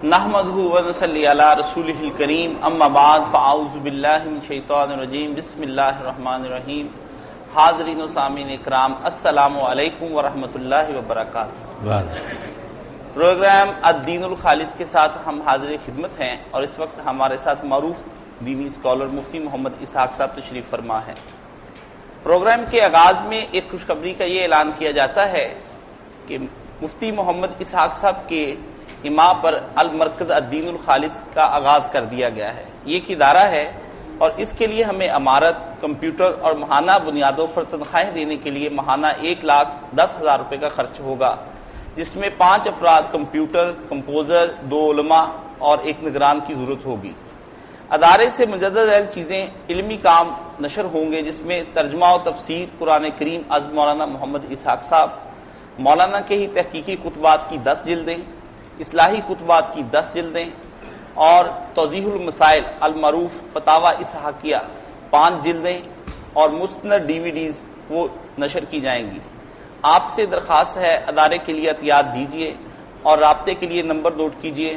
نحمدہ ونصلی علی رسولہ الکریم اما بعد فاعوذ باللہ من الشیطان الرجیم بسم اللہ الرحمن الرحیم۔ حاضرین و سامعین اکرام، السلام علیکم ورحمۃ اللہ وبرکاتہ۔ پروگرام الدین الخالص کے ساتھ ہم حاضر خدمت ہیں اور اس وقت ہمارے ساتھ معروف دینی اسکالر مفتی محمد اسحاق صاحب تشریف فرما ہے۔ پروگرام کے آغاز میں ایک خوشخبری کا یہ اعلان کیا جاتا ہے کہ مفتی محمد اسحاق صاحب کے ایما پر المرکز الدین الخالص کا آغاز کر دیا گیا ہے۔ یہ ایک ادارہ ہے اور اس کے لیے ہمیں عمارت، کمپیوٹر اور ماہانہ بنیادوں پر تنخواہیں دینے کے لیے ماہانہ 1,10,000 روپے کا خرچ ہوگا، جس میں 5 افراد، کمپیوٹر، کمپوزر، 2 علماء اور 1 نگران کی ضرورت ہوگی۔ ادارے سے مجدد چیزیں علمی کام نشر ہوں گے، جس میں ترجمہ و تفسیر قرآن کریم از مولانا محمد اسحاق صاحب، مولانا کے ہی تحقیقی خطبات کی 10 جلدیں، اصلاحی خطبات کی 10 جلدیں اور توضیح المسائل المعروف فتاوی اسحاقیہ 5 جلدیں اور مستند DVDs وہ نشر کی جائیں گی۔ آپ سے درخواست ہے ادارے کے لیے عطیات دیجیے اور رابطے کے لیے نمبر نوٹ کیجیے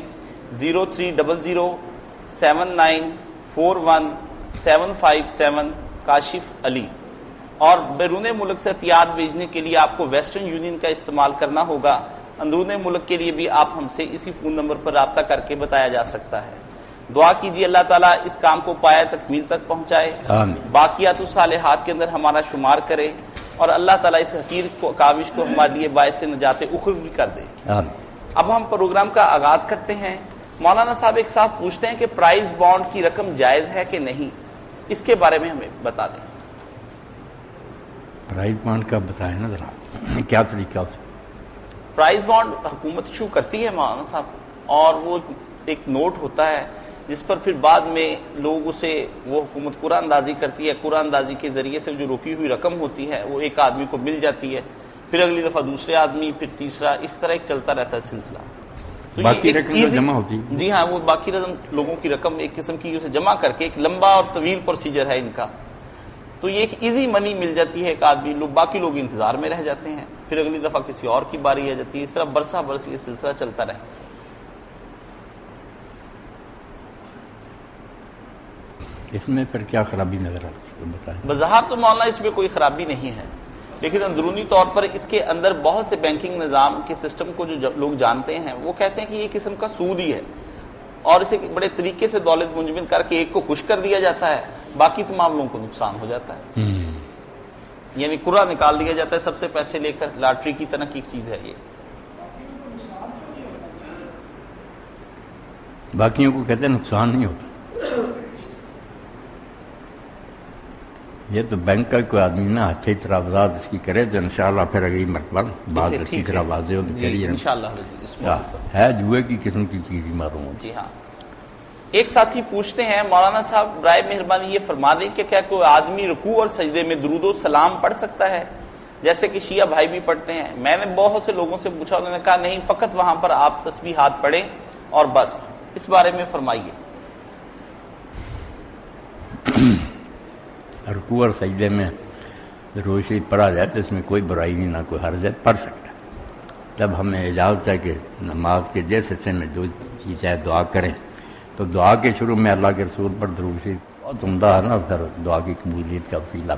0300794175 کاشف علی، اور بیرون ملک سے عطیات بھیجنے کے لیے آپ کو ویسٹرن یونین کا استعمال کرنا ہوگا۔ اندرون ملک کے لیے بھی آپ ہم سے اسی فون نمبر پر رابطہ کر کے بتایا جا سکتا ہے۔ دعا کیجیے اللہ تعالیٰ اس کام کو پایہ تکمیل تک پہنچائے، باقیات الصالحات کے اندر ہمارا شمار کرے اور اللہ تعالیٰ اس حقیر کاوش کو ہمارے لیے باعث نجات اخروی کر دے۔ اب ہم پروگرام کا آغاز کرتے ہیں۔ مولانا صاحب ایک صاحب پوچھتے ہیں کہ پرائز بانڈ کی رقم جائز ہے کہ نہیں، اس کے بارے میں ہمیں بتا دیں۔ پرائز بانڈ کا بتائیں نا ذرا، کیا طریقہ؟ پرائز بانڈ حکومت ایشو کرتی ہے مولانا صاحب، اور وہ ایک نوٹ ہوتا ہے جس پر پھر بعد میں لوگ اسے وہ حکومت قرعہ اندازی کرتی ہے۔ قرعہ اندازی کے ذریعے سے جو روکی ہوئی رقم ہوتی ہے وہ ایک آدمی کو مل جاتی ہے، پھر اگلی دفعہ دوسرے آدمی، پھر تیسرا، اس طرح ایک چلتا رہتا ہے سلسلہ۔ تو باقی رقم جمع ہوتی ہے؟ جی ہاں، وہ باقی رقم لوگوں کی رقم ایک قسم کی اسے جمع کر کے، ایک لمبا اور طویل پروسیجر ہے ان کا، تو یہ ایک ایزی منی مل جاتی ہے ایک آدمی، لوگ باقی لوگ انتظار میں رہ جاتے ہیں، پھر اگلی دفعہ کسی اور کی باری آ جاتی ہے، اس طرح برسہ برس یہ سلسلہ چلتا رہے۔ اس میں پھر کیا خرابی نظر آتی ہے بتائیں؟ بظاہر تو مولانا اس میں کوئی خرابی نہیں ہے، لیکن اندرونی طور پر اس کے اندر بہت سے بینکنگ نظام کے سسٹم کو جو لوگ جانتے ہیں وہ کہتے ہیں کہ یہ قسم کا سود ہی ہے، اور اسے بڑے طریقے سے دولت منجمد کر کے ایک کو خوش کر دیا جاتا ہے، باقی تمام لوگوں کو نقصان ہو جاتا ہے۔ یعنی قرعہ نکال دیا جاتا ہے سب سے پیسے لے کر، لاٹری کی طرح کی چیز ہے یہ۔ باقیوں کو کہتے ہیں نقصان نہیں ہوتا، یہ تو بینک کا کوئی آدمی نا اچھی طرح وضاحت اس کی کرے تو انشاءاللہ پھر اگلی مرتبہ بات اچھی طرح واضح ہو تو چلیے انشاءاللہ ہے جوئے کی قسم کی چیز ہی معلوم ہو۔ جی ہاں، ایک ساتھی پوچھتے ہیں مولانا صاحب برائے مہربانی یہ فرما دیں کہ کیا کوئی آدمی رکوع اور سجدے میں درود و سلام پڑھ سکتا ہے جیسے کہ شیعہ بھائی بھی پڑھتے ہیں؟ میں نے بہت سے لوگوں سے پوچھا، انہوں نے کہا نہیں، فقط وہاں پر آپ تسبیحات پڑھیں اور بس۔ اس بارے میں فرمائیے۔ رکوع اور سجدے میں درود شریف پڑھا جائے تو اس میں کوئی برائی نہیں، نہ کوئی حرج ہے، پڑھ سکتا ہے۔ جب ہمیں اجازت ہے کہ نماز کے جس حصے میں جو چیز ہے دعا کریں تو دعا کے شروع میں اللہ کے رسول پر درود شریف بہت عمدہ ہے نا، پھر دعا کی قبولیت کا وسیلہ۔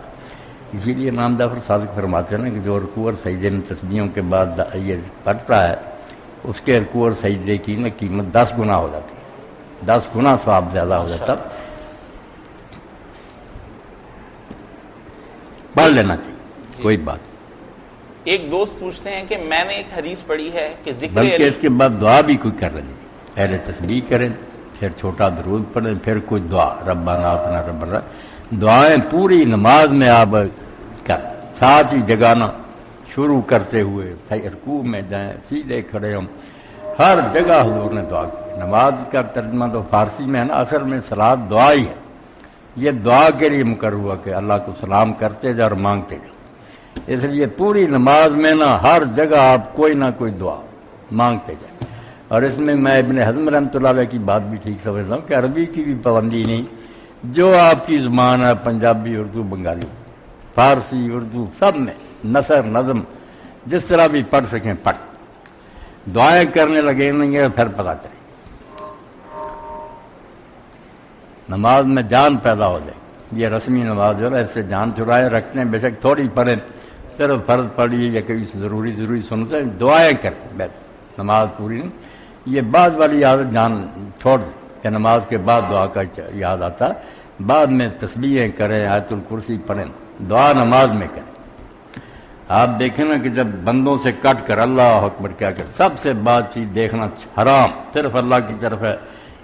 اسی لیے امام جعفر صادق فرماتے ہیں نا کہ جو رکوع اور سجدے میں تسبیحوں کے بعد یہ پڑھتا ہے اس کے رکوع اور سجدے کی نا قیمت 10 گنا ہو جاتی ہے، 10 گنا ثواب زیادہ ہو جاتا۔ پڑھ لینا چاہیے، کوئی بات۔ ایک دوست پوچھتے ہیں کہ میں نے ایک حدیث پڑھی ہے کہ ذکر بلکہ اس کے بعد دعا بھی کوئی کر لیں، پہلے تسبیح کریں، پھر چھوٹا درود پڑھیں، پھر کوئی دعا، ربنا آتنا ربنا، دعائیں پوری نماز میں آپ کر، ساتھ ہی جگانا شروع کرتے ہوئے رکوع میں جائیں، سیدھے کھڑے ہوں، ہر جگہ حضور نے دعا کی۔ نماز کا ترجمہ تو فارسی میں ہے نا، اصل میں صلاۃ دعا ہی ہے، یہ دعا کے لیے مقرر ہوا کہ اللہ کو سلام کرتے جا اور مانگتے جا، اس لیے پوری نماز میں نا ہر جگہ آپ کوئی نہ کوئی دعا مانگتے جائیں۔ اور اس میں ابن حزم رحمۃ اللہ علیہ کی بات بھی ٹھیک سمجھتا ہوں کہ عربی کی بھی پابندی نہیں، جو آپ کی زبان ہے، پنجابی، اردو، بنگالی، فارسی، اردو، سب میں نثر، نظم، جس طرح بھی پڑھ سکیں پڑھ، دعائیں کرنے لگے نہیں پھر پتہ کریں۔ نماز میں جان پیدا ہو جائے. یہ رسمی نماز جو ہے اس سے جان چھڑائے رکھتے ہیں، بے شک تھوڑی پڑھیں، صرف فرض پڑھیے یا کبھی ضروری سنتے ہیں، دعائیں کریں بس، نماز پوری نہیں. یہ بعد والی عادت جان چھوڑ دیں کہ نماز کے بعد دعا کا یاد آتا، بعد میں تسبیحیں کریں، آیت الکرسی پڑھیں، دعا نماز میں کریں. آپ دیکھیں نا کہ جب بندوں سے کٹ کر اللہ اکبر کیا کر، سب سے بات چیز دیکھنا حرام صرف اللہ کی طرف ہے.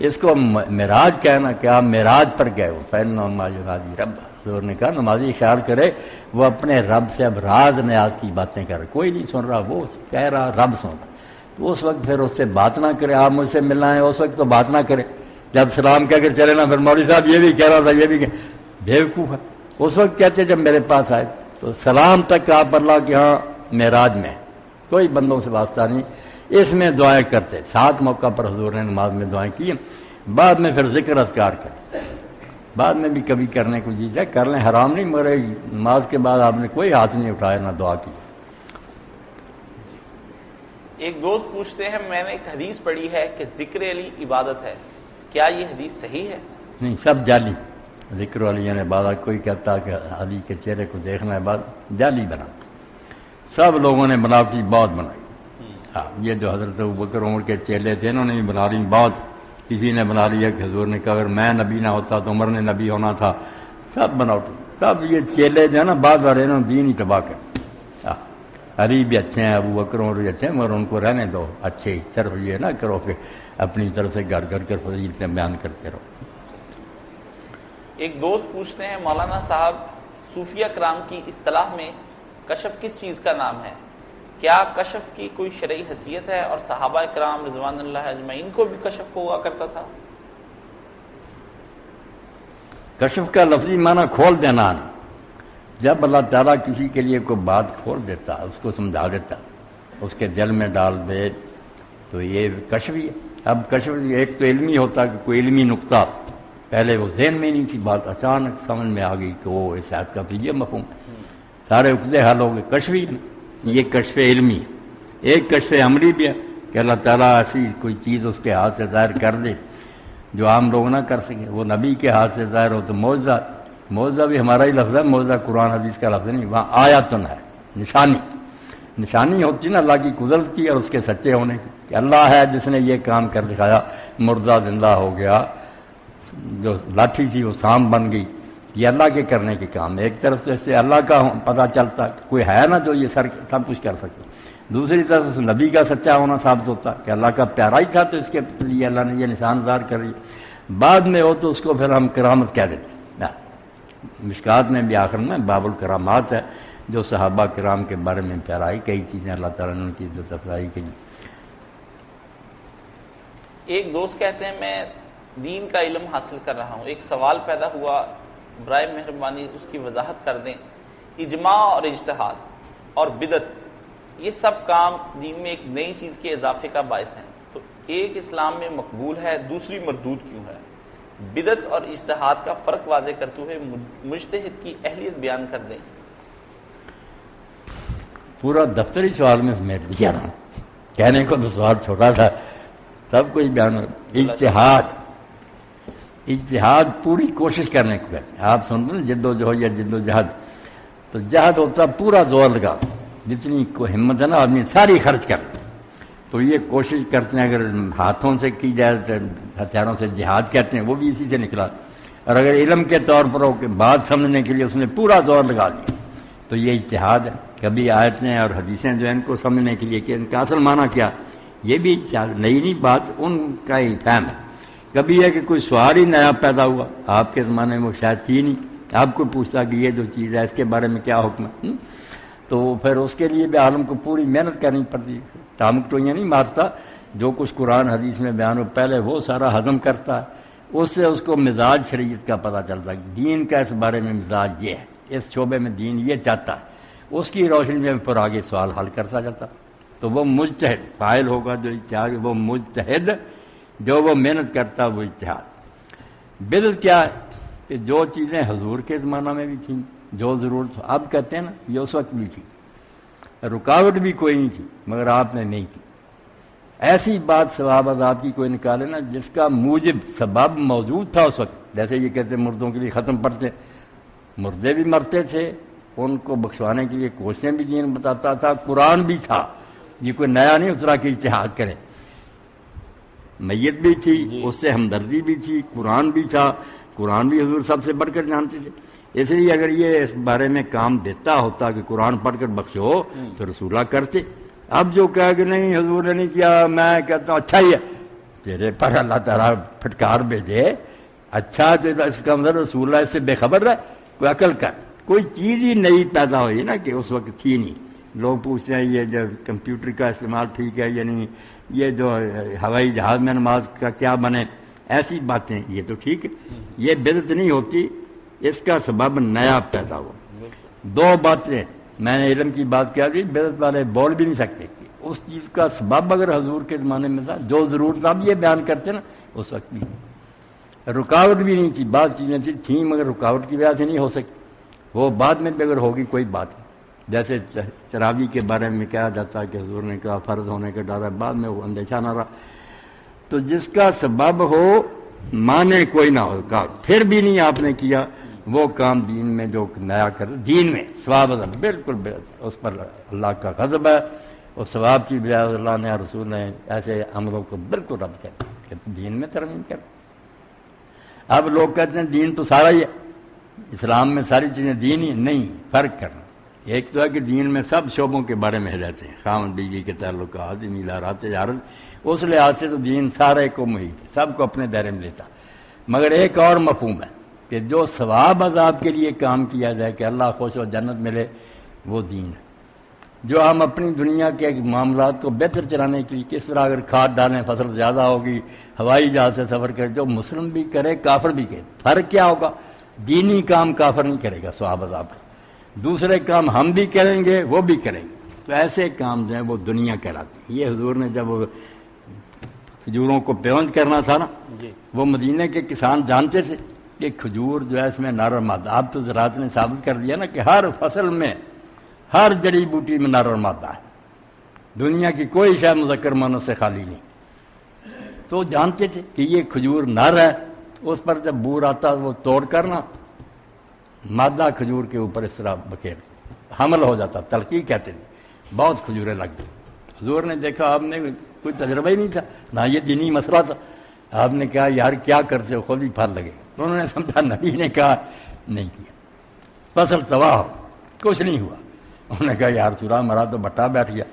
اس کو معراج کہنا کہ آپ معراج پر گئے ہو. فَإِنَّهُ يُنَادِي رَبَّهُ، حضور نے کہا نمازی خیال کرے وہ اپنے رب سے اب راز نیاز کی باتیں کر رہا، کوئی نہیں سن رہا، وہ کہہ رہا رب سن رہا. تو اس وقت پھر اس سے بات نہ کرے. آپ مجھ سے ملنا ہے اس وقت تو بات نہ کرے. جب سلام کہہ کر چلے نا پھر مولوی صاحب یہ بھی کہہ رہا تھا، یہ بھی بیوقوف ہے. اس وقت کہتے جب میرے پاس آئے تو سلام تک آپ اللہ کے ہاں معراج میں، کوئی بندوں سے واسطہ نہیں. اس میں دعائیں کرتے، 7 موقع پر حضور نے نماز میں دعائیں کی. بعد میں پھر ذکر اذکار کریں، بعد میں بھی کبھی کرنے کو جی جائے کر لیں، حرام نہیں. مگر نماز کے بعد آپ نے کوئی ہاتھ نہیں اٹھایا نہ دعا کی. ایک دوست پوچھتے ہیں میں نے ایک حدیث پڑھی ہے کہ ذکر علی عبادت ہے، کیا یہ حدیث صحیح ہے؟ نہیں، سب جعلی. ذکر والی یعنی عبادت، کوئی کہتا کہ علی کے چہرے کو دیکھنا ہے، بعد جعلی بنا. سب لوگوں نے بناوٹی بہت بنائی. ہاں، یہ جو حضرت ابوبکر عمر کے چیلے تھے انہوں نے بھی بنا لی بہت. کسی نے بنا لیا کہ حضور نے کہا اگر میں نبی نہ ہوتا تو عمر نے نبی ہونا تھا. سب بناوٹی. سب یہ چیلے جو ہے نا بعد والے انہوں نے دین ہی تباہ کر. علی بھی اچھے ہیں، ابوبکر عمر بھی اچھے ہیں، مگر ان کو رہنے دو اچھے. صرف یہ نہ کرو کہ اپنی طرف سے گھر گھر کر فضیلتیں بیان کرتے رہو. ایک دوست پوچھتے ہیں مولانا صاحب صوفیہ کرام کی اصطلاح میں کشف کس چیز کا نام ہے؟ کیا کشف کی کوئی شرعی حیثیت ہے اور صحابہ کرام رضوان اللہ اجمعین کو بھی کشف ہوا کرتا تھا؟ کشف کا لفظی معنی کھول دینا نہیں. جب اللہ تعالیٰ کسی کے لیے کوئی بات کھول دیتا، اس کو سمجھا دیتا، اس کے دل میں ڈال دے تو یہ کشف ہی ہے. اب کشف ایک تو علمی ہوتا کہ کوئی علمی نقطہ پہلے وہ ذہن میں نہیں تھی، بات اچانک سمجھ میں آ گئی کہ وہ اس آیت کا تو یہ مفہوم، سارے عقدے حل ہو گئے. کشف ہی یہ کشف علمی ہے. ایک کشف عملی بھی ہے کہ اللہ تعالیٰ ایسی کوئی چیز اس کے ہاتھ سے ظاہر کر دے جو عام لوگ نہ کر سکیں. وہ نبی کے ہاتھ سے ظاہر ہو تو معجزہ. معجزہ بھی ہمارا ہی لفظ ہے، معجزہ قرآن حدیث کا لفظ نہیں. وہاں آیاتن ہے، نشانی ہوتی نا اللہ کی قدرت کی اور اس کے سچے ہونے کی کہ اللہ ہے جس نے یہ کام کر دکھایا، مردہ زندہ ہو گیا، جو لاٹھی تھی وہ سام بن گئی. یہ اللہ کے کرنے کے کام. ایک طرف سے اس سے اللہ کا پتہ چلتا کوئی ہے نا جو یہ سب کچھ کر سکے. دوسری طرف سے نبی کا سچا ہونا ثابت ہوتا کہ اللہ کا پیارا ہی تھا تو اس کے لیے اللہ نے یہ نشان ظاہر کر دی. بعد میں ہو تو اس کو پھر ہم کرامت کہہ دیتے ہیں. مشکات میں بھی آخر میں باب الکرامات ہے جو صحابہ کرام کے بارے میں پیرائی کئی چیزیں اللہ تعالیٰ نے ان کی عزت افزائی کی. ایک دوست کہتے ہیں میں دین کا علم حاصل کر رہا ہوں، ایک سوال پیدا ہوا، برائے مہربانی اس کی وضاحت کر دیں. اجماع اور اجتہاد اور بدعت یہ سب کام دین میں ایک نئی چیز کے اضافے کا باعث ہیں، تو ایک اسلام میں مقبول ہے دوسری مردود کیوں ہے؟ بدعت اور اجتہاد کا فرق واضح کرتے ہوئے مجتہد کی اہلیت بیان کر دیں. پورا دفتری سوال میں سمیٹ دیا نا، کہنے کو تو سوال چھوٹا تھا، سب کچھ بیان. اجتہاد پوری کوشش کرنے کو کہتے ہیں. آپ سنتے ہیں جد و جہد یا جد و جہد، تو جہد ہوتا پورا زور لگا، جتنی کو ہمت ہے نا آدمی ساری خرچ کر. تو یہ کوشش کرتے ہیں اگر ہاتھوں سے کی جائے تو ہتھیاروں سے جہاد کہتے ہیں، وہ بھی اسی سے نکلا. اور اگر علم کے طور پر ہو کہ بات سمجھنے کے لیے اس نے پورا زور لگا دیا تو یہ اجتہاد ہے. کبھی آیتیں اور حدیثیں جو ہیں ان کو سمجھنے کے لیے کہ ان کا اصل معنی کیا، یہ بھی اجتہاد. نئی نئی بات ان کا ہی فہم. کبھی یہ کہ کوئی سوال ہی نیا پیدا ہوا، آپ کے زمانے میں وہ شاید تھی نہیں، آپ کو پوچھتا کہ یہ جو چیز ہے اس کے بارے میں کیا حکم ہے، تو پھر اس کے لیے بھی عالم کو پوری محنت کرنی پڑتی. ٹامک ٹوئیاں نہیں مارتا، جو کچھ قرآن حدیث میں بیان ہو پہلے وہ سارا ہضم کرتا ہے، اس سے اس کو مزاج شریعت کا پتہ چلتا ہے. دین کا اس بارے میں مزاج یہ ہے، اس شعبے میں دین یہ چاہتا ہے، اس کی روشنی میں پھر آگے سوال حل کرتا جاتا. تو وہ مجتہد فاعل ہوگا جو اجتہاد، وہ مجتہد جو وہ محنت کرتا وہ اجتہاد. بدعت کیا ہے کہ جو چیزیں حضور کے زمانہ میں بھی تھیں، جو ضرورت اب کہتے ہیں نا یہ اس وقت بھی تھی، رکاوٹ بھی کوئی نہیں تھی مگر آپ نے نہیں کی. ایسی بات ثواب عذاب کی کوئی نکالے نا جس کا موجب سبب موجود تھا اس وقت، جیسے یہ کہتے ہیں مردوں کے لیے ختم پڑھتے، مردے بھی مرتے تھے، ان کو بخشوانے کے لیے کوششیں بھی دین بتاتا تھا، قرآن بھی تھا، یہ کوئی نیا نہیں اترا کہ اجتہاد کرے، میت بھی تھی، اس سے ہمدردی بھی تھی، قرآن بھی تھا، قرآن بھی حضور سب سے بڑھ کر جانتے تھے۔ اس لیے اگر یہ اس بارے میں کام دیتا ہوتا کہ قرآن پڑھ کر بخشو تو رسول اللہ کرتے۔ اب جو کہا کہ نہیں حضور نے نہیں کیا، میں کہتا ہوں اچھا ہی ہے، تیرے پر اللہ تعالیٰ پھٹکار بھیجے، اچھا تو اس کا مطلب رسول اللہ اس سے بے خبر رہے، کوئی عقل کر، کوئی چیز ہی نئی پیدا ہوئی نا کہ اس وقت تھی نہیں۔ لوگ پوچھتے ہیں یہ جو کمپیوٹر کا استعمال ٹھیک ہے یا نہیں، یہ جو ہوائی جہاز میں نماز کا کیا بنے، ایسی باتیں یہ تو ٹھیک ہے، یہ بدعت نہیں ہوتی، اس کا سبب نیا پیدا ہو۔ دو باتیں میں نے علم کی بات کیا تھی، بدعت والے بول بھی نہیں سکتے کہ اس چیز کا سبب اگر حضور کے زمانے میں تھا، جو ضرورت اب یہ بیان کرتے نا اس وقت بھی رکاوٹ بھی نہیں تھی، بعض چیزیں تھیں مگر رکاوٹ کی وجہ سے نہیں ہو سکی، وہ بعد میں بھی اگر ہوگی کوئی بات نہیں۔ جیسے تراویح کے بارے میں کہا جاتا ہے کہ حضور نے کہا فرض ہونے کا ڈر ہے، بعد میں وہ اندیشہ نہ رہا، تو جس کا سبب ہو مانے کوئی نہ ہوگا، پھر بھی نہیں آپ نے کیا وہ کام دین میں جو نیا کر دین میں ثواب بالکل اس پر اللہ کا غضب ہے، اور ثواب کی بجائے اللہ نے رسول نے ایسے عملوں کو بالکل رد کر کہ دین میں ترمیم کر۔ اب لوگ کہتے ہیں دین تو سارا ہی ہے، اسلام میں ساری چیزیں دین ہی نہیں، فرق کرنا۔ ایک تو ہے کہ دین میں سب شعبوں کے بارے میں رہتے ہیں، خاوند بیوی کے تعلقات، میلارات، تجارت، اس لحاظ سے تو دین سارے کو محیط ہے، سب کو اپنے دائرے میں لیتا، مگر ایک اور مفہوم ہے کہ جو ثواب عذاب کے لیے کام کیا جائے کہ اللہ خوش و جنت ملے، وہ دین ہے۔ جو ہم اپنی دنیا کے معاملات کو بہتر چلانے کے لیے کس طرح اگر کھاد ڈالیں فصل زیادہ ہوگی، ہوائی جہاز سے سفر کرے، جو مسلم بھی کرے کافر بھی کرے، فرق کیا ہوگا؟ دینی کام کافر نہیں کرے گا ثواب عذاب کا، دوسرے کام ہم بھی کریں گے وہ بھی کریں گے، تو ایسے کام جو ہیں وہ دنیا کہلاتی ہے۔ یہ حضور نے جب کھجوروں کو پیوند کرنا تھا نا، وہ مدینے کے کسان جانتے تھے کہ کھجور جو ہے اس میں نار اور مادہ، اب تو زراعت نے ثابت کر دیا نا کہ ہر فصل میں ہر جڑی بوٹی میں نار اور مادہ ہے، دنیا کی کوئی شے مذکر مؤنث سے خالی نہیں، تو جانتے تھے کہ یہ کھجور نر ہے، اس پر جب بور آتا وہ توڑ کرنا مادہ کھجور کے اوپر اس طرح بکیر حمل ہو جاتا، تلقی کہتے تھے، بہت کھجوریں لگ گئی۔ حضور نے دیکھا، آپ نے کوئی تجربہ ہی نہیں تھا، نہ یہ دینی مسئلہ تھا، آپ نے کہا یار کیا کرتے ہو، خود ہی پھل لگے، انہوں نے سمجھا نبی نے کہا نہیں کیا، فصل تباہ ہو، کچھ نہیں ہوا، انہوں نے کہا یار سورا مرا تو بٹا بیٹھ گیا،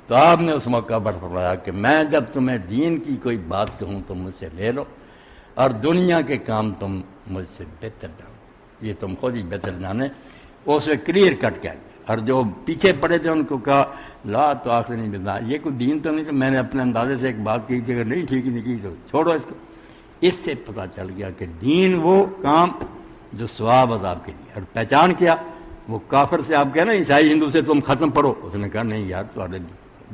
تو آپ نے اس موقع پر فرمایا کہ میں جب تمہیں دین کی کوئی بات کہوں تو مجھ سے لے لو، اور دنیا کے کام تم مجھ سے بہتر جانو، یہ تم خود ہی بہتر جانے، اس میں کلیئر کٹ کیا، اور جو پیچھے پڑے تھے ان کو کہا لا تو آخر نہیں بتا، یہ کوئی دین تو نہیں کہ میں نے اپنے اندازے سے ایک بات کی تھی، اگر نہیں ٹھیک نہیں کی تو چھوڑو اس کو۔ اس سے پتہ چل گیا کہ دین وہ کام جو ثواب عذاب کے لیے، اور پہچان کیا وہ کافر سے، آپ کہنا عیسائی ہندو سے تم ختم پڑھو، اس نے کہا نہیں یار تمہارے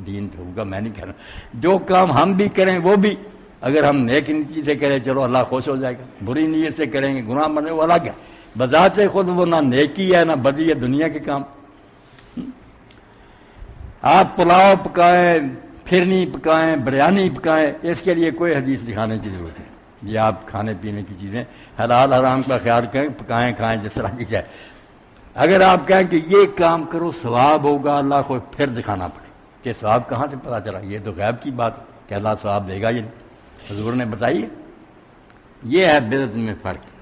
دین تو ہوگا، میں نہیں کہہ رہا، جو کام ہم بھی کریں وہ بھی اگر ہم نیک نیتی سے کریں چلو اللہ خوش ہو جائے گا، بری نیت سے کریں گے گناہ بنے، وہ الگ ہے، بذات خود وہ نہ نیکی ہے نہ بدی ہے، دنیا کے کام۔ آپ پلاؤ پکائیں، پھرنی پکائیں، بریانی پکائیں، اس کے لیے کوئی حدیث دکھانے کی ضرورت ہے، یہ آپ کھانے پینے کی چیزیں حلال حرام کا خیال کریں، پکائیں کھائیں جس طرح کی جائے، اگر آپ کہیں کہ یہ کام کرو ثواب ہوگا اللہ کو، پھر دکھانا پڑے کہ ثواب کہاں سے پتا چلا، یہ تو غیب کی بات کہ اللہ ثواب دے گا، یہ حضور نے بتائی، یہ ہے بدعت میں فرق۔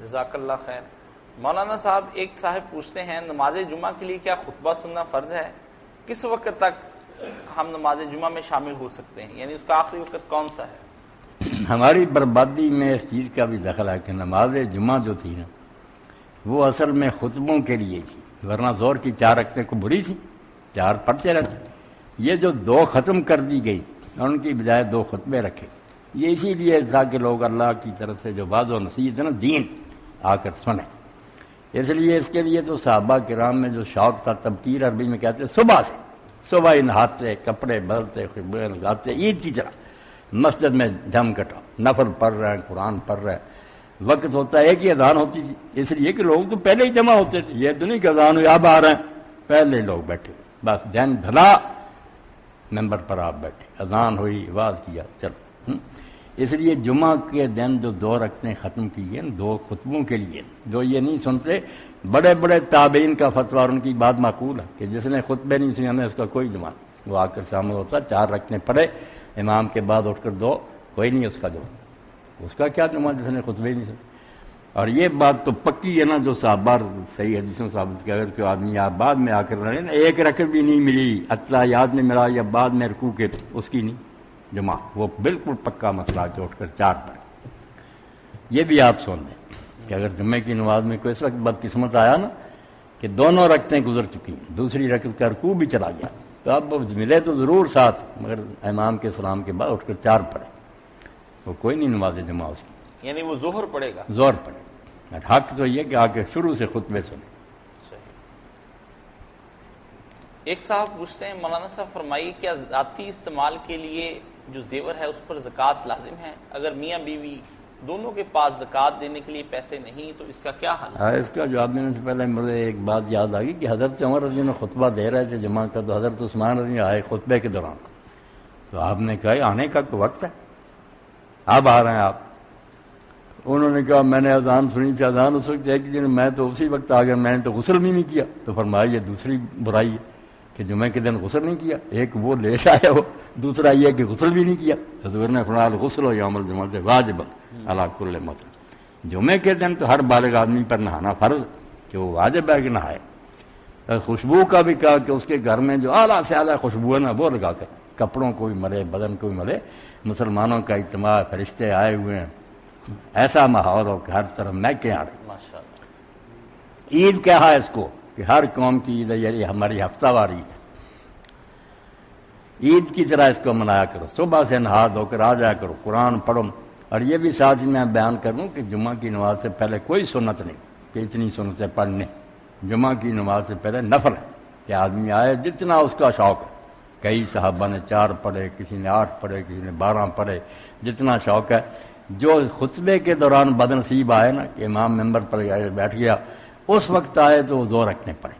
جزاک اللہ خیر۔ مولانا صاحب، ایک صاحب پوچھتے ہیں نماز جمعہ کے لیے کیا خطبہ سننا فرض ہے؟ کس وقت تک ہم نماز جمعہ میں شامل ہو سکتے ہیں، یعنی اس کا آخری وقت کون سا ہے؟ ہماری بربادی میں اس چیز کا بھی دخل ہے کہ نماز جمعہ جو تھی نا وہ اصل میں خطبوں کے لیے تھی، ورنہ زور کی 4 رکعتیں کو بری تھی، 4 پڑھتے رہتے، یہ جو 2 ختم کر دی گئی اور ان کی بجائے 2 خطبے رکھے، یہ اسی لیے تھا کہ لوگ اللہ کی طرف سے جو واضح و نصیحت ہے نا دین آ کر سنیں، اس لیے اس کے لیے تو صحابہ کرام میں جو شوق تھا، تبکیر عربی میں کہتے ہیں، صبح سے صبح ہی نہاتے، کپڑے بدلتے، خوشبوئیں لگاتے، عید کی طرح مسجد میں جم کٹا، نفل پڑھ رہے ہیں، قرآن پڑھ رہے ہیں، وقت ہوتا ہے کہ اذان ہوتی تھی، اس لیے کہ لوگ تو پہلے ہی جمع ہوتے تھے، یہ تو نہیں کہ اذان ہوئی اب آ رہے ہیں، پہلے لوگ بیٹھے، بس دن ڈھلا ممبر پر آپ بیٹھے، اذان ہوئی، آواز کیا، چلو۔ اس لیے جمعہ کے دن جو 2 رکعتیں ختم کی ہیں 2 خطبوں کے لیے، جو یہ نہیں سنتے، بڑے بڑے تابعین کا فتویٰ اور ان کی بات معقول ہے کہ جس نے خطبے نہیں سنے اس کا کوئی جماعت، وہ آ کر شامل ہوتا، 4 رکعتیں پڑھے امام کے بعد اٹھ کر 2، کوئی نہیں اس کا جماعت، اس کا کیا جماعت جس نے خطبے نہیں سنے۔ اور یہ بات تو پکی ہے نا، جو صحابہ صحیح حدیثوں ثابت کیا، اگر کوئی آدمی آپ بعد میں آ کر رہے نا، 1 رکعت بھی نہیں ملی، اطلاع یاد نہیں ملا یا بعد میں رکوع کے، اس کی نہیں جمع، وہ بالکل پکا مسئلہ کہ اٹھ کر 4 پڑھے۔ یہ بھی آپ سن لیں کہ اگر جمعے کی نماز میں کوئی اس وقت بدقسمت آیا نا کہ دونوں رکعتیں گزر چکی ہیں، دوسری رکعت کا رکوع بھی چلا گیا، تو اب ملے تو ضرور ساتھ، مگر امام کے سلام کے بعد اٹھ کر 4 پڑھے، وہ کوئی نہیں نماز جمعہ اس کی، یعنی وہ ظہر پڑے گا، زور پڑے۔ حق تو یہ کہ آ کے شروع سے خطبے سنے۔ ایک صاحب پوچھتے ہیں مولانا صاحب فرمائیے کیا ذاتی استعمال کے لیے جو زیور ہے اس پر زکوٰۃ لازم ہے؟ اگر میاں بیوی دونوں کے پاس زکوٰۃ دینے کے لیے پیسے نہیں تو اس کا کیا حل ہے؟ اس کا جواب دینے سے پہلے مجھے ایک بات یاد آ گئی کہ حضرت عمر رضی اللہ عنہ خطبہ دے رہے تھے جمعہ کا، تو حضرت عثمان رضی اللہ عنہ آئے خطبے کے دوران، تو آپ نے کہا آنے کا کوئی وقت ہے، اب آ رہے ہیں آپ؟ انہوں نے کہا میں نے اذان سنی تھی، اذان اس وقت ایک دن میں تو اسی وقت آ گیا، میں نے تو غسل بھی نہیں کیا۔ تو فرمایا یہ دوسری برائی ہے کہ جمعے کے دن غسل نہیں کیا، ایک وہ لیٹ آیا ہو، دوسرا یہ کہ غسل بھی نہیں کیا۔ حضور نے فرمایا غسل و یوم الجمعہ واجب علی کل مسلم، جمعے کے دن تو ہر بالغ آدمی پر نہانا فرض کہ وہ واجب ہے کہ نہائے۔ خوشبو کا بھی کہا کہ اس کے گھر میں جو اعلیٰ سے اعلیٰ خوشبو ہے نا وہ لگا کر، کپڑوں کو بھی ملے، بدن کو بھی ملے، مسلمانوں کا اجتماع، فرشتے آئے ہوئے ہیں، ایسا ماحول ہو کہ ہر طرف مہکیں آ رہی۔ ماشاءاللہ۔ عید کیا ہے اس کو کہ ہر قوم کی عید ہے، یعنی ہماری ہفتہ وار عید ہے، عید کی طرح اس کو منایا کرو، صبح سے نہا دھو کر آ جایا کرو، قرآن پڑھو۔ اور یہ بھی ساتھ ہی میں بیان کروں کہ جمعہ کی نماز سے پہلے کوئی سنت نہیں کہ اتنی سنتیں پڑھنے، جمعہ کی نماز سے پہلے نفل ہے کہ آدمی آئے جتنا اس کا شوق ہے۔ کئی صحابہ نے 4 پڑھے، کسی نے 8 پڑھے، کسی نے 12 پڑھے، جتنا شوق ہے۔ جو خطبے کے دوران بدنصیب آئے نا کہ امام ممبر پر بیٹھ گیا، اس وقت آئے تو وہ 2 رکعتیں پڑھے۔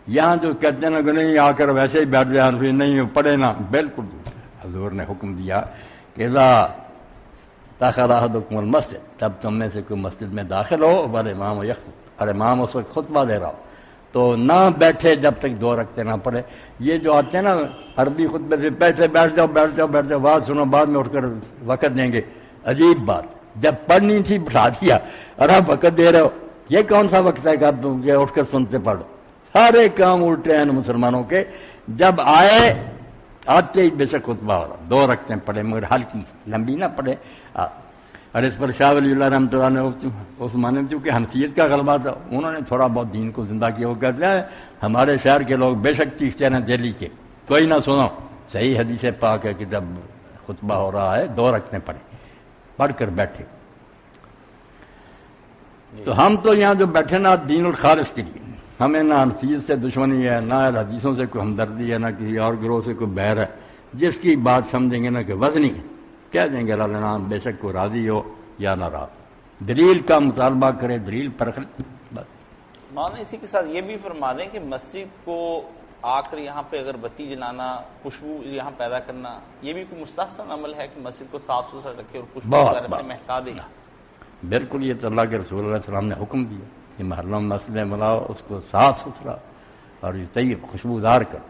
یہاں جو کہتے ہیں کہ نہیں آ کر ویسے ہی بیٹھ جائے، پھر نہیں پڑھے نا، بالکل حضور نے حکم دیا کہ اذا دخل احدکم المسجد، تب تم میں سے کوئی مسجد میں داخل ہو والامام یخطب، اور امام اس وقت خطبہ دے رہا ہو، تو نہ بیٹھے جب تک 2 رکعتیں نہ پڑھے۔ یہ جو آتے ہیں نا عربی خطبے سے بیٹھ جاؤ بات سنو، بعد میں اٹھ کر وقت دیں گے، عجیب بات، جب پڑھنی تھی بٹھا دیا اور آپ وقت دے رہے ہو، یہ کون سا وقت ہے کہ آپ یہ اٹھ کر سنتے پڑھو؟ سارے کام الٹے ہیں مسلمانوں کے۔ جب آتے ہی بے شک خطبہ ہو رہا، 2 رکعتیں پڑھے، مگر ہلکی لمبی نہ پڑھے۔ اور اس پر شاہ ولی اللہ رحمۃ اللہ نے اس زمانے میں چونکہ حنفیت کا غلبہ تھا، انہوں نے تھوڑا بہت دین کو زندہ کیا۔ وہ کہتے ہیں ہمارے شہر کے لوگ بے شک چیختے ہیں دہلی کے، کوئی نہ سنو، صحیح حدیث پاک ہے کہ جب خطبہ ہو رہا ہے 2 رکعتیں پڑھے، پڑھ کر بیٹھے۔ تو ہم تو یہاں جو بیٹھے نا دین الخالص کے لیے، ہمیں نہ حنفیت سے دشمنی ہے، نہ حدیثوں سے کوئی ہمدردی ہے، نہ کسی اور گروہ سے کوئی بیر ہے۔ جس کی بات سمجھیں گے نا کہ وزنی ہے، کہہ دیں گے اللہ نام، بے شک کوئی راضی ہو یا نہ راضی، دلیل کا مطالبہ کرے، دلیل پرکھ لے بس۔ مولانا اسی کے ساتھ یہ بھی فرما دیں کہ مسجد کو آ کر یہاں پہ اگر بتی جلانا، خوشبو یہاں پیدا کرنا، یہ بھی کوئی مستحسن عمل ہے کہ مسجد کو صاف ستھرا رکھے اور خوشبو وغیرہ سے مہکا دے؟ بالکل، یہ تو اللہ کے رسول علیہ السلام نے حکم دیا کہ محرم مسجد بناؤ، اس کو صاف ستھرا اور طیب خوشبودار کر۔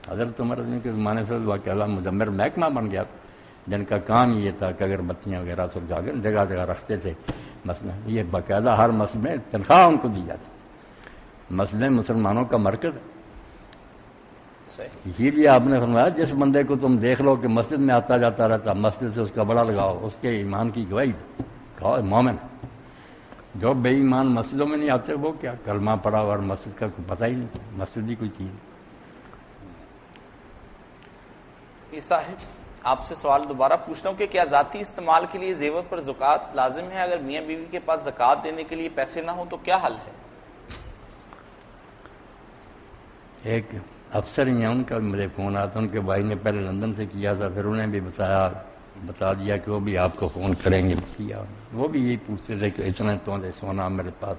حضرت عمر کے زمانے سے واقعہ مجمر محکمہ بن گیا، جن کا کام یہ تھا کہ اگر بتیاں وغیرہ سلجھا کر جگہ جگہ رکھتے تھے مسجد، یہ باقاعدہ ہر مسجد میں تنخواہ ان کو دی جاتی۔ مسجد مسلمانوں کا مرکز ہے، اسی لیے آپ نے فرمایا جس بندے کو تم دیکھ لو کہ مسجد میں آتا جاتا رہتا، مسجد سے اس کا بڑا لگاؤ، اس کے ایمان کی گواہی دو، کہو مومن۔ جو بے ایمان مسجدوں میں نہیں آتے وہ کیا کلمہ پڑا اور مسجد کا کوئی پتہ ہی نہیں، مسجد ہی کوئی چیز۔ یہ صاحب آپ سے سوال دوبارہ پوچھتا ہوں کہ کیا ذاتی استعمال کے لیے زیور پر زکوٰۃ لازم ہے؟ اگر میاں بیوی کے پاس زکوٰۃ دینے کے لیے پیسے نہ ہوں تو کیا حل ہے؟ ایک افسر ہی ہیں، ان کا مجھے فون آتا، ان کے بھائی نے پہلے لندن سے کیا تھا، پھر انہیں بھی بتا دیا کہ وہ بھی آپ کو فون کریں گے۔ وہ بھی یہی پوچھتے تھے کہ اتنے سونا میرے پاس،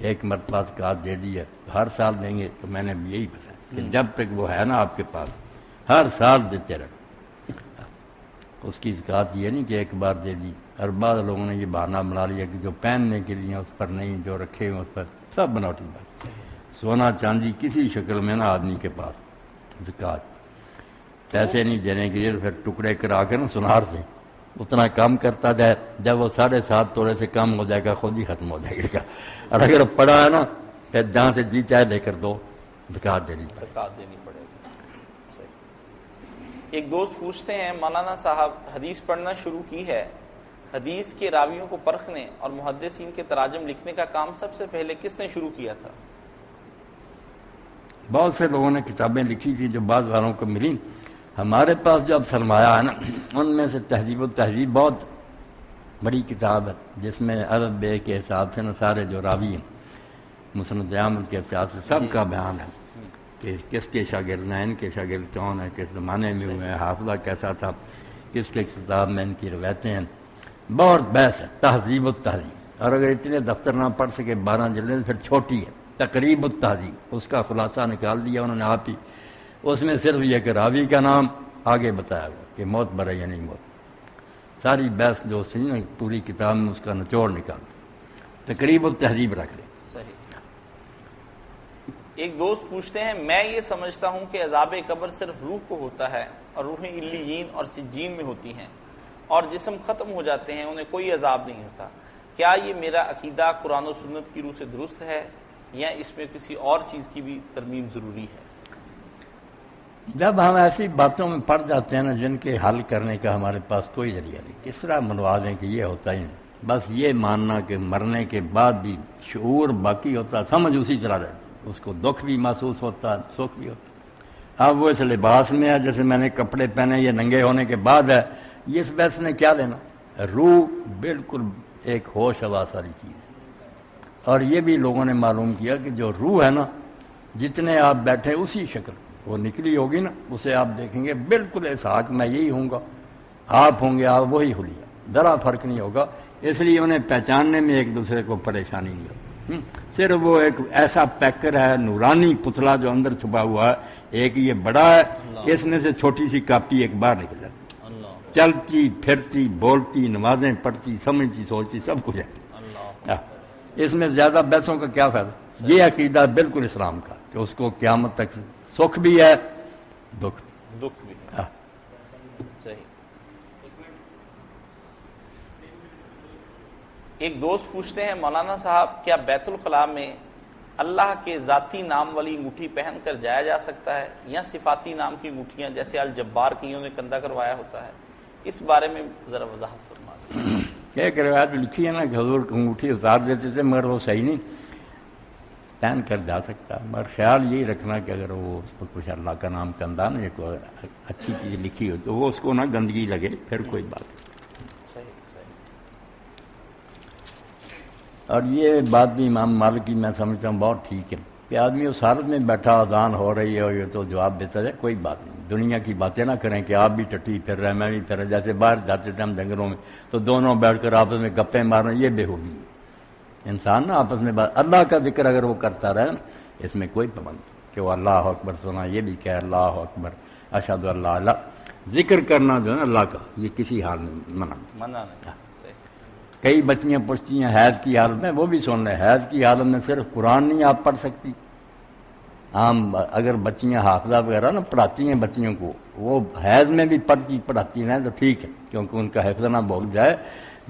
ایک مرتبہ زکوٰۃ دے دی ہے، ہر سال دیں گے؟ تو میں نے بھی یہی بتایا کہ جب تک وہ ہے نا آپ کے پاس ہر سال دیتے رہے. اس کی زکوٰۃ یہ نہیں کہ ایک بار دے دی. اور بعض لوگوں نے یہ بہانہ بنا لیا کہ جو پہننے کے لیے اس پر نہیں، جو رکھے ہوئے اس پر سب بناوٹی بات. سونا چاندی کسی شکل میں نا آدمی کے پاس زکوٰۃ پیسے نہیں دینے کے لیے پھر ٹکڑے کرا کے نا سنار سے اتنا کام کرتا جائے، جب وہ 7.5 تولے سے کم ہو جائے گا خود ہی ختم ہو جائے گا. اور اگر پڑا ہے نا پھر جہاں سے جی چاہے لے کر دو، زکوٰۃ دینی پڑے. زکوٰۃ دینی پڑے گی. ایک دوست پوچھتے ہیں مولانا صاحب حدیث پڑھنا شروع کی ہے، حدیث کے راویوں کو پرکھنے اور محدثین کے تراجم لکھنے کا کام سب سے پہلے کس نے شروع کیا تھا؟ بہت سے لوگوں نے کتابیں لکھی تھی جو بعض والوں کو ملی. ہمارے پاس جو اب سرمایہ ہے نا ان میں سے تہذیب التہذیب بہت بڑی کتاب ہے جس میں عرب بے کے حساب سے نا سارے جو راوی ہیں مسند احمد کے حساب سے سب کا بیان ہے کہ کس کے شاگرد ہیں، ان کے شاگرد کون ہیں، کس زمانے میں ہوئے ہیں، حافظہ کیسا تھا، کس کے کتاب میں ان کی روایتیں ہیں. بہت بحث ہے تہذیب التہذیب. اور اگر اتنے دفتر نہ پڑھ سکے 12 جلدیں پھر چھوٹی ہے تقریب التہذیب. اس کا خلاصہ نکال دیا انہوں نے آپ ہی. اس میں صرف یہ کہ راوی کا نام آگے بتایا ہوا کہ موت برا یا نہیں موت. ساری بحث جو سی نا پوری کتاب میں اس کا نچوڑ نکال تقریب التہذیب رکھ لیں. صحیح. ایک دوست پوچھتے ہیں میں یہ سمجھتا ہوں کہ عذاب قبر صرف روح کو ہوتا ہے اور روحیں علیین اور سجین میں ہوتی ہیں اور جسم ختم ہو جاتے ہیں، انہیں کوئی عذاب نہیں ہوتا. کیا یہ میرا عقیدہ قرآن و سنت کی روح سے درست ہے یا اس میں کسی اور چیز کی بھی ترمیم ضروری ہے؟ جب ہم ایسی باتوں میں پڑ جاتے ہیں نا جن کے حل کرنے کا ہمارے پاس کوئی ذریعہ نہیں، کس طرح منوا دیں کہ یہ ہوتا ہی نہیں. بس یہ ماننا کہ مرنے کے بعد بھی شعور باقی ہوتا، سمجھ اسی طرح رہتی، اس کو دکھ بھی محسوس ہوتا، سکھ بھی ہوتا. اب وہ اس لباس میں ہے جیسے میں نے کپڑے پہنے یہ ننگے ہونے کے بعد ہے، یہ اس بحث نے کیا لینا. روح بالکل ایک ہوش حواس والی چیز ہے. اور یہ بھی لوگوں نے معلوم کیا کہ جو روح ہے نا جتنے آپ بیٹھے اسی شکل وہ نکلی ہوگی نا اسے آپ دیکھیں گے بالکل اسحاق میں یہی ہوں گا، آپ ہوں گے آپ وہی حلیہ، ذرا فرق نہیں ہوگا. اس لیے انہیں پہچاننے میں ایک دوسرے کو پریشانی نہیں ہوتی. صرف وہ ایک ایسا پیکر ہے نورانی پتلا جو اندر چھپا ہوا ہے، ایک یہ بڑا ہے، اس میں سے چھوٹی سی کاپی ایک باہر نکل جاتی، چلتی پھرتی بولتی نمازیں پڑھتی سمجھتی سوچتی سب کچھ ہے. اس میں زیادہ بحثوں کا کیا فائدہ. یہ عقیدہ بالکل اسلام کا کہ اس کو قیامت تک سکھ بھی ہے دکھ بھی ہے. صحیح. ایک دوست پوچھتے ہیں مولانا صاحب کیا بیت الخلاء میں اللہ کے ذاتی نام والی انگوٹھی پہن کر جایا جا سکتا ہے یا صفاتی نام کی انگوٹھیاں جیسے الجبار کی انہوں نے کندھا کروایا ہوتا ہے؟ اس بارے میں ذرا وضاحت فرما دیں. ایک روایت لکھی ہے نا کہ حضور کو انگوٹھی اتار دیتے تھے مگر وہ صحیح نہیں، پہن کر جا سکتا. مگر خیال یہی رکھنا کہ اگر وہ اس پر کچھ اللہ کا نام کندھا نا ایک اچھی چیز لکھی ہو تو وہ اس کو نہ گندگی لگے پھر کوئی بات نہیں. اور یہ بات بھی امام مالک کی میں سمجھتا ہوں بہت ٹھیک ہے کہ آدمی اس حالت میں بیٹھا اذان ہو رہی ہے اور یہ تو جواب دیتا ہے کوئی بات نہیں. دنیا کی باتیں نہ کریں کہ آپ بھی ٹٹی پھر رہے میں بھی پھر رہے. جیسے باہر جاتے ٹائم جنگلوں میں تو دونوں بیٹھ کر آپس میں گپیں مارنا یہ بے ہوگی. انسان نا آپس میں اللہ کا ذکر اگر وہ کرتا رہے اس میں کوئی پابند نہیں کہ وہ اللہ اکبر سنا یہ بھی کہ اللہ اکبر اشہد اللہ اللہ ذکر کرنا جو ہے نا اللہ کا یہ کسی حال میں منع نہیں. کئی بچیاں پوچھتی ہیں حیض کی حالت میں، وہ بھی سن رہے حیض کی حالت میں صرف قرآن نہیں آپ پڑھ سکتی. عام اگر بچیاں حافظہ وغیرہ نا پڑھاتی ہیں بچیوں کو وہ حیض میں بھی پڑھاتی ہیں تو ٹھیک ہے کیونکہ ان کا حفظ نہ بھول جائے.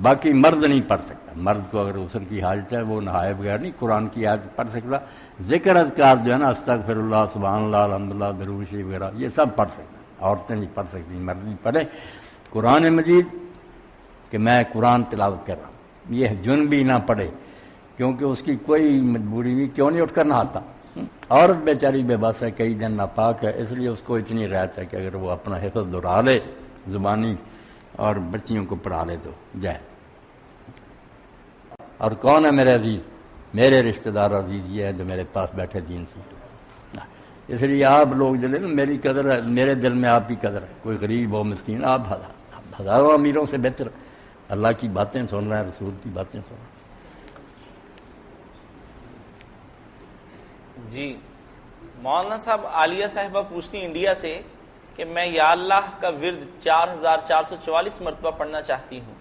باقی مرد نہیں پڑھ سکتا. مرد کو اگر غسل کی حاجت ہے وہ نہائے بغیر نہیں قرآن کی آیت پڑھ سکتا. ذکر اذکار جو ہے نا استغفر اللہ سبحان اللہ الحمدللہ درود شریف وغیرہ یہ سب پڑھ سکتا. عورتیں نہیں پڑھ سکتی، مرد نہیں پڑھے. قرآن مجید کہ میں قرآن تلاوت کر رہا ہوں یہ جن بھی نہ پڑھے کیونکہ اس کی کوئی مجبوری نہیں. کیوں نہیں اٹھ کر نہاتا؟ عورت بیچاری بے بس ہے، کئی دن ناپاک ہے، اس لیے اس کو اتنی رعایت ہے کہ اگر وہ اپنا حفظ دہرا لے زبانی اور بچیوں کو پڑھا لے تو جائے. اور کون ہے میرے عزیز؟ میرے رشتہ دار عزیز یہ ہے جو میرے پاس بیٹھے دین سے. اس لیے آپ لوگ جو نا میری قدر ہے، میرے دل میں آپ کی قدر ہے. کوئی غریب ہو مسکین آپ ہزاروں امیروں سے بہتر اللہ کی باتیں سن رہے ہیں، رسول کی باتیں سن رہے ہیں. جی مولانا صاحب عالیہ صاحبہ پوچھتی انڈیا سے کہ میں یا اللہ کا ورد 4444 مرتبہ پڑھنا چاہتی ہوں،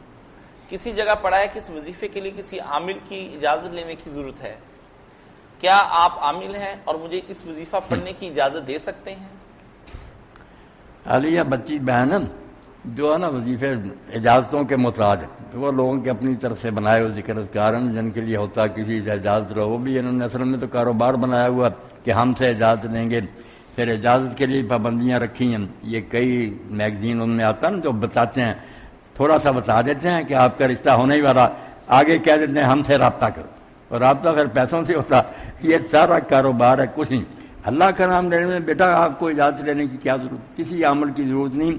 کسی جگہ پڑھا ہے کہ اس وظیفے کے لیے کسی عامل کی اجازت لینے کی ضرورت ہے، کیا آپ عامل ہیں اور مجھے اس وظیفہ پڑھنے کی اجازت دے سکتے ہیں؟ عالیہ بچی بہن جو ہے نا وظیفے اجازتوں کے محتاج وہ لوگوں کے اپنی طرف سے بنائے ہوئے ذکر اذکار جن کے لیے ہوتا کسی سے اجازت رہو، وہ بھی انہوں نے اصل میں تو کاروبار بنایا ہوا کہ ہم سے اجازت لیں گے، پھر اجازت کے لیے پابندیاں رکھی ہیں۔ یہ کئی میگزین ان میں آتا ہے نا جو بتاتے ہیں، تھوڑا سا بتا دیتے ہیں کہ آپ کا رشتہ ہونے ہی والا، آگے کہہ دیتے ہیں ہم سے رابطہ کرو، اور رابطہ پھر پیسوں سے ہوتا۔ یہ سارا کاروبار ہے، کچھ نہیں۔ اللہ کا نام لینے میں بیٹا آپ کو اجازت لینے کی کیا ضرورت، کسی عمل کی ضرورت نہیں،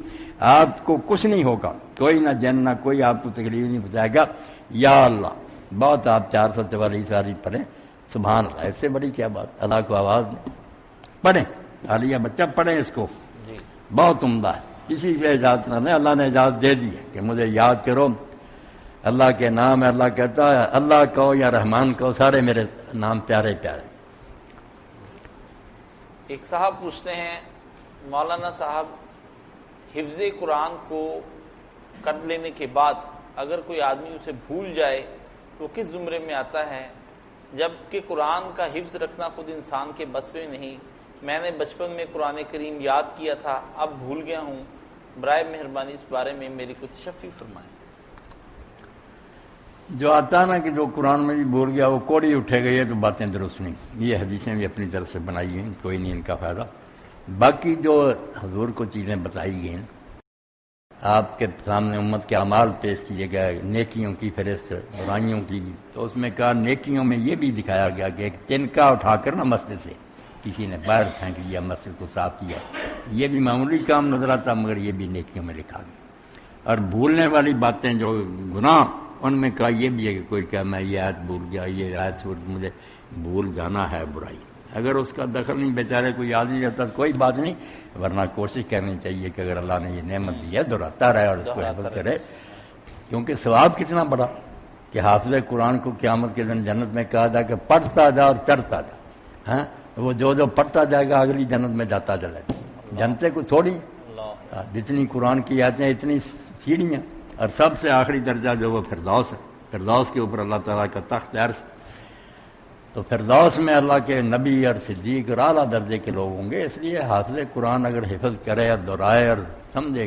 آپ کو کچھ نہیں ہوگا، کوئی نہ جن نہ کوئی آپ کو تکلیف نہیں پہنچائے گا۔ یا اللہ، بہت آپ 444 ساری پڑھیں، سبحان اللہ، اس سے بڑی کیا بات، اللہ کو آواز دیں، پڑھیں۔ عالیہ بچہ پڑھیں اس کو، بہت عمدہ ہے، کسی سے اجازت نہ لیں، اللہ نے اجازت دے دی ہے کہ مجھے یاد کرو، اللہ کے نام ہے، اللہ کہتا ہے اللہ کہو یا رحمان کہو، سارے میرے نام پیارے پیارے۔ ایک صاحب پوچھتے ہیں مولانا صاحب، حفظ قرآن کو کر لینے کے بعد اگر کوئی آدمی اسے بھول جائے تو کس زمرے میں آتا ہے، جبکہ قرآن کا حفظ رکھنا خود انسان کے بس میں نہیں، میں نے بچپن میں قرآن کریم یاد کیا تھا، اب بھول گیا ہوں، برائے مہربانی اس بارے میں میری کچھ تشفیع فرمائیں۔ جو آتا نا کہ جو قرآن میں بھی بول گیا وہ کوڑی اٹھے گئی ہے تو باتیں درست نہیں، یہ حدیثیں بھی اپنی طرف سے بنائی ہیں، کوئی نہیں ان کا فائدہ۔ باقی جو حضور کو چیزیں بتائی گئی ہیں، آپ کے سامنے امت کے اعمال پیش کیے گئے، نیکیوں کی فہرست، برائیوں کی بھی، تو اس میں کہا نیکیوں میں یہ بھی دکھایا گیا کہ ایک تنکا اٹھا کر نا مسجد سے کسی نے باہر پھینک دیا، مسجد کو صاف کیا، یہ بھی معمولی کام نظر آتا مگر یہ بھی نیکیوں میں لکھا گیا۔ اور بھولنے والی باتیں جو گناہ، ان میں کہا یہ بھی ہے کہ کوئی کہا میں یہ آیت بھول گیا، یہ آیت سورت مجھے بھول جانا ہے برائی، اگر اس کا دخل نہیں بیچارے کوئی یاد نہیں رہتا کوئی بات نہیں، ورنہ کوشش کرنی چاہیے کہ اگر اللہ نے یہ نعمت دی ہے دہراتا رہے اور اس کو حفظ کرے، کیونکہ ثواب کتنا بڑا کہ حافظ قرآن کو قیامت کے دن جنت میں کہا جائے کہ پڑھتا جا اور چڑھتا جا، ہاں وہ جو پڑھتا جائے گا اگلی جنت میں جاتا چلے، جنتیں کو چھوڑی، جتنی قرآن کی آیتیں اتنی سیڑھیاں، اور سب سے آخری درجہ جو وہ فردوس ہے، فردوس کے اوپر اللہ تعالیٰ کا تخت عرش، تو فردوس میں اللہ کے نبی اور صدیق اور اعلیٰ درجے کے لوگ ہوں گے، اس لیے حافظ قرآن اگر حفظ کرے اور دہرائے اور سمجھے،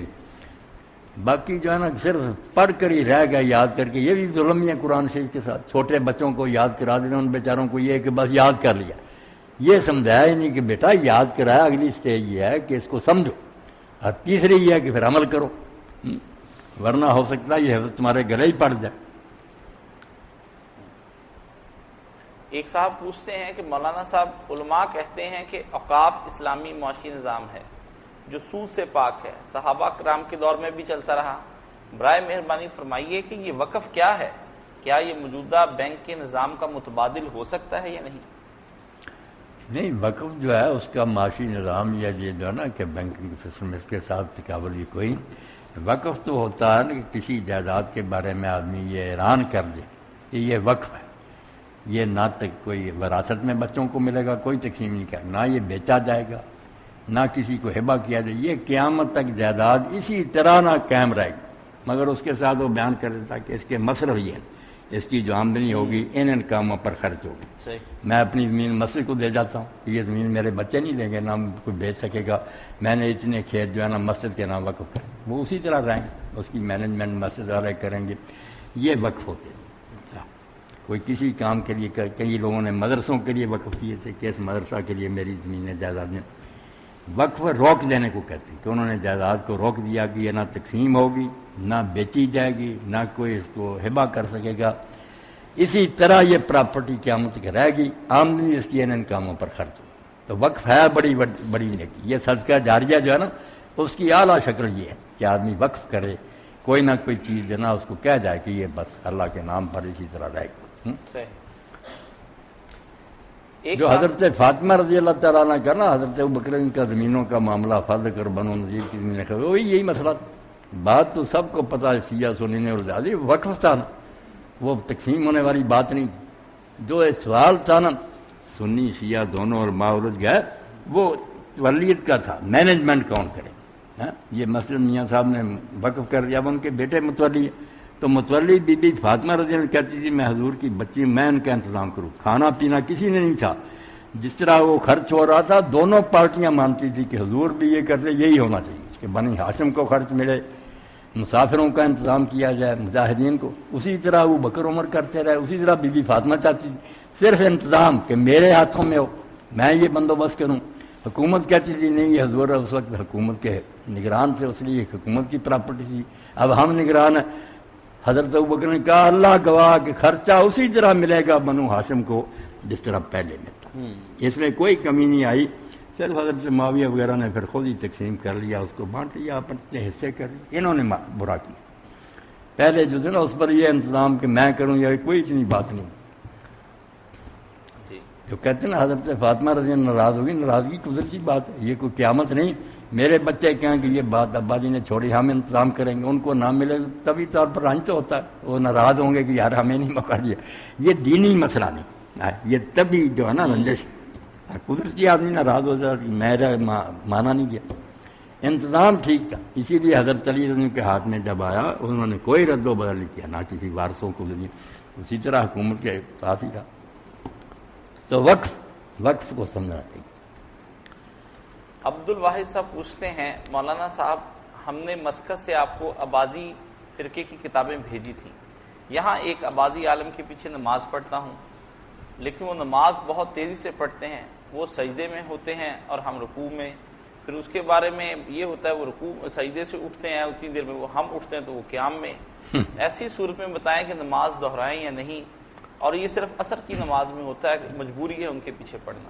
باقی جو ہے نا صرف پڑھ کر ہی رہ گئے یاد کر کے، یہ بھی ظلم ہی ہے قرآن شریف کے ساتھ، چھوٹے بچوں کو یاد کرا دینا، ان بیچاروں کو یہ کہ بس یاد کر لیا، یہ سمجھایا ہی نہیں کہ بیٹا یاد کرایا، اگلی سٹیج یہ ہے کہ اس کو سمجھو، اور تیسری یہ ہے کہ پھر عمل کرو، ورنہ ہو سکتا ہے یہ حفظ تمہارے گلے ہی پڑ جائے۔ ایک صاحب پوچھتے ہیں کہ مولانا صاحب، علماء کہتے ہیں کہ اوقاف اسلامی معاشی نظام ہے جو سود سے پاک ہے، صحابہ کرام کے دور میں بھی چلتا رہا، برائے مہربانی فرمائیے کہ یہ وقف کیا ہے، کیا یہ موجودہ بینک کے نظام کا متبادل ہو سکتا ہے یا نہیں؟ نہیں، وقف جو ہے اس کا معاشی نظام یا یہ جو ہے نا کہ بینکنگ سسٹم اس کے ساتھ تقابل یہ کوئی، وقف تو ہوتا ہے نا کہ کسی جائیداد کے بارے میں آدمی یہ اعلان کر دے کہ یہ وقف ہے، یہ نہ تک کوئی وراثت میں بچوں کو ملے گا، کوئی تقسیم نہیں کرے، نہ یہ بیچا جائے گا، نہ کسی کو ہبہ کیا جائے، یہ قیامت تک جائیداد اسی طرح نہ قائم رہے گی، مگر اس کے ساتھ وہ بیان کر دیتا کہ اس کے مصرف یہ ہے، اس کی جو آمدنی ہوگی ان کاموں پر خرچ ہوگی، میں اپنی زمین مسجد کو دے جاتا ہوں، یہ زمین میرے بچے نہیں لیں گے، نہ کوئی بیچ سکے گا، میں نے اتنے کھیت جو ہے نا مسجد کے نام وقف کریں، وہ اسی طرح رہیں گے، اس کی مینجمنٹ مسجد والے کریں گے، یہ وقف ہوتے ہیں۔ کوئی کسی کام کے لیے، کئی لوگوں نے مدرسوں کے لیے وقف کیے تھے کہ اس مدرسہ کے لیے میری زمینیں جائیدادیں، وقف روک دینے کو کہتے ہیں کہ انہوں نے جائیداد کو روک دیا کہ یہ نہ تقسیم ہوگی، نہ بیچی جائے گی، نہ کوئی اس کو ہبہ کر سکے گا، اسی طرح یہ پراپرٹی قیامت تک رہے گی، آمدنی اس کی ان کاموں پر خرچ ہو، تو وقف ہے بڑی بڑی نیکی، یہ صدقہ جاریہ جو ہے نا اس کی اعلیٰ شکل یہ ہے کہ آدمی وقف کرے، کوئی نہ کوئی چیز جو نا اس کو کہہ جائے کہ یہ بس اللہ کے نام پر اسی طرح رہے گی۔ جو حضرت فاطمہ رضی اللہ تعالیٰ عنہ کا نا حضرت ابوبکر کا زمینوں کا معاملہ فرض کر بنو نذیر کی زمینیں خرید، وہی یہی مسئلہ تھا، بات تو سب کو پتہ ہے، شیعہ سنی نے اور زیادہ وقف تھا نا، وہ تقسیم ہونے والی بات نہیں، جو سوال تھا نا سنی شیعہ دونوں اور ماورج گئے وہ ولیت کا تھا، مینجمنٹ کون کرے. یہ مسجد میاں صاحب نے وقف کر دیا، اب ان کے بیٹے متولی ہیں، تو متولی بی بی فاطمہ رضی اللہ عنہ کہتی تھی میں حضور کی بچی، میں ان کا انتظام کروں. کھانا پینا کسی نے نہیں تھا، جس طرح وہ خرچ ہو رہا تھا دونوں پارٹیاں مانتی تھی کہ حضور بھی یہ کرتے، یہی ہونا چاہیے کہ بنی ہاشم کو خرچ ملے، مسافروں کا انتظام کیا جائے، مجاہدین کو. اسی طرح وہ بکر عمر کرتے رہے، اسی طرح بی بی فاطمہ چاہتی تھی صرف انتظام کہ میرے ہاتھوں میں ہو، میں یہ بندوبست کروں. حکومت کہتی تھی نہیں، یہ حضور اس وقت حکومت کے نگران تھے، اس لیے حکومت کی پراپرٹی تھی، اب ہم نگران ہیں. حضرت ابوبکر نے کہا اللہ گواہ کہ خرچہ اسی طرح ملے گا بنو ہاشم کو جس طرح پہلے ملتا، اس میں کوئی کمی نہیں آئی. صرف حضرت معاویہ وغیرہ نے پھر خود ہی تقسیم کر لیا، اس کو بانٹ لیا، اپنے حصے کر لیا. انہوں نے برا کیا. پہلے جو تھے نا اس پر یہ انتظام کہ میں کروں، یا کوئی اتنی بات نہیں. جو کہتے ہیں نا حضرت فاطمہ رضی اللہ ناراض ہوگی، ناراضگی قدرتی بات ہے، یہ کوئی قیامت نہیں. میرے بچے کہیں کہ یہ بات ابا جی نے چھوڑی، ہم انتظام کریں گے، ان کو نہ ملے طبی طور پر رنج تو ہوتا ہے، وہ ناراض ہوں گے کہ یار ہمیں نہیں موقع دیا. یہ دینی مسئلہ نہیں، یہ طبی جو ہے نا رنجش، قدرتی آدمی ناراض ہو جائے، میرا مانا نہیں گیا. انتظام ٹھیک تھا، اسی لیے حضرت علی رضی کے ہاتھ میں جب آیا انہوں نے کوئی رد و بدل نہیں کیا، نہ کسی وارثوں کو ذریعے، اسی طرح حکومت کے پاس ہی رہا. تو وقف کو سمجھنا چاہیے. عبد الواحد صاحب پوچھتے ہیں مولانا صاحب ہم نے مسکت سے آپ کو اباضی فرقے کی کتابیں بھیجی تھیں، یہاں ایک اباضی عالم کے پیچھے نماز پڑھتا ہوں، لیکن وہ نماز بہت تیزی سے پڑھتے ہیں، وہ سجدے میں ہوتے ہیں اور ہم رکوع میں، پھر اس کے بارے میں یہ ہوتا ہے وہ رکوع سجدے سے اٹھتے ہیں اتنی دیر میں، وہ ہم اٹھتے ہیں تو وہ قیام میں. ایسی صورت میں بتائیں کہ نماز دہرائیں یا نہیں، اور یہ صرف عصر کی نماز میں ہوتا ہے، مجبوری ہے ان کے پیچھے پڑھنا.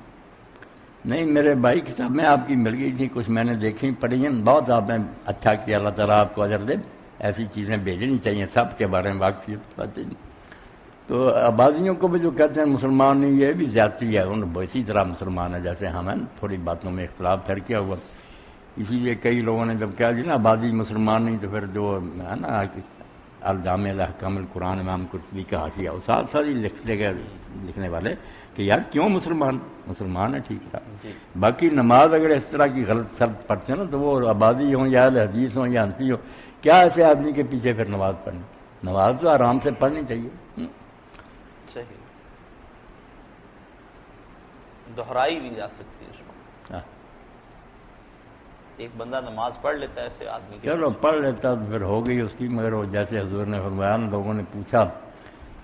نہیں میرے بھائی کتاب میں آپ کی مل گئی تھی، کچھ میں نے دیکھی پڑھی ہیں، بہت آپ نے اچھا کیا، اللہ تعالیٰ آپ کو اجر دے. ایسی چیزیں بھیجنی چاہیے، سب کے بارے میں واقفیت باتیں. تو آبادیوں کو بھی جو کہتے ہیں مسلمان نہیں، یہ بھی زیادتی ہے، ان اسی طرح مسلمان ہے جیسے ہم ہیں، تھوڑی باتوں میں اختلاف پھر کیا ہوا. اسی لیے کئی لوگوں نے جب کہا جی نا آبادی مسلمان نہیں، تو پھر جو ہے نا الجامع الاحکام القرآن امام قرطبی کا حاشیہ، وہ ساتھ ساتھ ہی لکھتے گئے لکھنے والے کہ یار کیوں مسلمان ہے ٹھیک تھا. باقی نماز اگر اس طرح کی غلط شرط پڑھتے ہیں نا تو وہ آبادی ہوں یا حدیث ہوں یا حنفی ہو، کیا ایسے آدمی کے پیچھے پھر نماز پڑھنی؟ نماز تو آرام سے پڑھنی چاہیے. صحیح، دہرائی بھی جا سکتی ہے اس میں. ایک بندہ نماز پڑھ لیتا ہے ایسے آدمی کے، چلو پڑھ لیتا تو پھر ہو گئی اس کی، مگر وہ جیسے حضور نے فرمایا نا، لوگوں نے پوچھا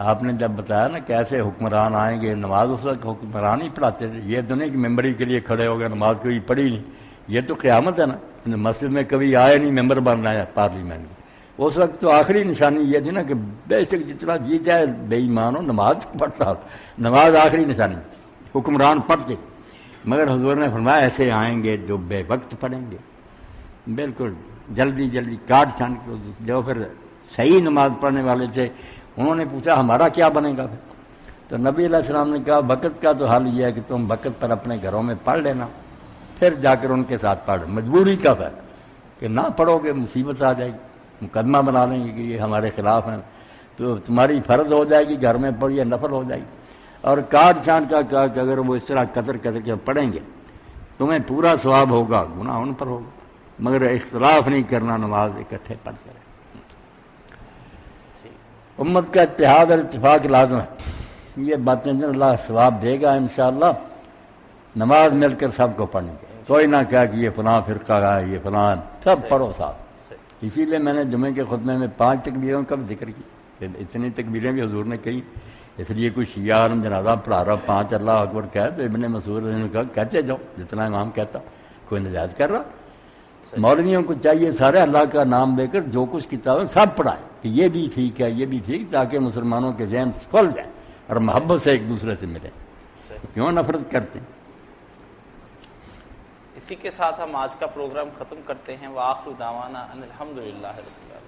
آپ نے جب بتایا نا کیسے حکمران آئیں گے، نماز اس وقت حکمران ہی پڑھاتے تھے، یہ تو نہیں کہ ممبری کے لیے کھڑے ہو گئے نماز کوئی پڑھی نہیں. یہ تو قیامت ہے نا، مسجد میں کبھی آئے نہیں ممبر بننا ہے پارلیمنٹ میں. اس وقت تو آخری نشانی یہ تھی نا کہ بے شک جتنا جی جائے بے ایمان ہو نماز پڑھ رہا، نماز آخری نشانی، حکمران پڑھتے. مگر حضور نے فرمایا ایسے آئیں گے جو بے وقت پڑھیں گے، بالکل جلدی کاٹ چھانٹ کے. جو پھر صحیح نماز پڑھنے والے تھے انہوں نے پوچھا ہمارا کیا بنے گا پھر؟ تو نبی علیہ السلام نے کہا وقت کا تو حل یہ ہے کہ تم وقت پر اپنے گھروں میں پڑھ لینا، پھر جا کر ان کے ساتھ پڑھ. مجبوری کا ہے کہ نہ پڑھو گے مصیبت آ جائے گی، مقدمہ بنا لیں گے کہ یہ ہمارے خلاف ہیں، تو تمہاری فرض ہو جائے گی گھر میں پڑھ یا نفل ہو جائے گی. اور کاٹ چھانٹ کا کہا کہ اگر وہ اس طرح قدر کے پڑھیں گے تمہیں پورا ثواب ہوگا، گناہ ان پر ہوگا. مگر اختلاف نہیں کرنا، نماز اکٹھے پڑھ کر. امت کا اتحاد اور اتفاق لازم ہے. یہ باتیں اللہ ثواب دے گا انشاءاللہ. نماز مل کر سب کو پڑھنی چاہیے، کوئی نہ کہا کہ یہ فلاں فرقہ ہے، یہ فلاں، سب پڑھو ساتھ. اسی لیے میں نے جمعے کے خطبے میں 5 تکبیروں کا بھی ذکر کی، اتنی تکبیریں بھی حضور نے کہی. اس لیے کوئی شیعہ عالم جنازہ پڑھا رہا 5 اللہ اکبر کہے تو ابن مسعود نے کہا کہتے جاؤ جتنا امام کہتا، کوئی نجائز کر رہا. مولویوں کو چاہیے سارے اللہ کا نام لے کر جو کچھ کتابیں سب پڑھائیں کہ یہ بھی ٹھیک ہے، یہ بھی ٹھیک، تاکہ مسلمانوں کے ذہن کھل جائیں اور محبت سے ایک دوسرے سے ملیں. کیوں نفرت کرتے ہیں؟ اسی کے ساتھ ہم آج کا پروگرام ختم کرتے ہیں. وآخر دعوانا ان الحمدللہ رب العالمین.